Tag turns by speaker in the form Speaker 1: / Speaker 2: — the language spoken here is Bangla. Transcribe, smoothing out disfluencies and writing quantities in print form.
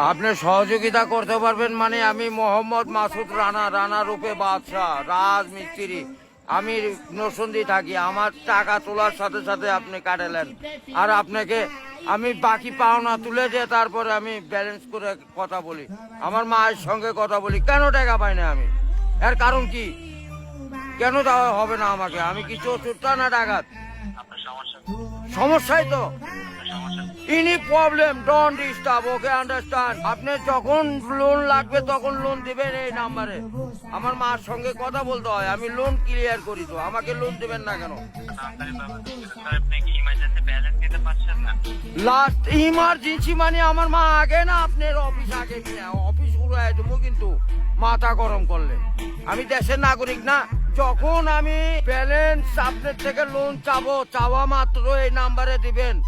Speaker 1: আপনি সহযোগিতা করতে পারবেন মানে আমি মোহাম্মদ মাসুদ রানা, রানা রূপে বাদশাহ, রাজমিস্ত্রি। আমি নরসিংদী থাকি। আমার টাকা তোলার সাথে সাথে আপনি কাটালেন, আর আপনাকে আমি বাকি পাওনা তুলে দিয়ে তারপরে আমি ব্যালেন্স করে কথা বলি, আমার মায়ের সঙ্গে কথা বলি। কেন টাকা পাই না আমি? এর কারণ কি? কেন দেওয়া হবে না আমাকে? আমি কি চতুর্থ না ডাকাত? সমস্যাই তো। Any problem, don't disturb, okay understand. আপনি যখন লোন লাগবে তখন লোন দিবেন এই নাম্বারে। আমার মার সঙ্গে কথা বলতে হয়, আমি লোন ক্লিয়ার করি। তো আমাকে লোন দিবেন না কেন? লাস্ট ইমার্জেন্সি মানে আমার মা আগে না আপনার অফিস আগে নিয়ে অফিস উড়াই দেবো কিন্তু মাথা গরম করলে। আমি দেশের নাগরিক না। যখন আমি ব্যালেন্স আপনার থেকে লোন চাবো, চাওয়া মাত্র এই নাম্বারে দিবেন।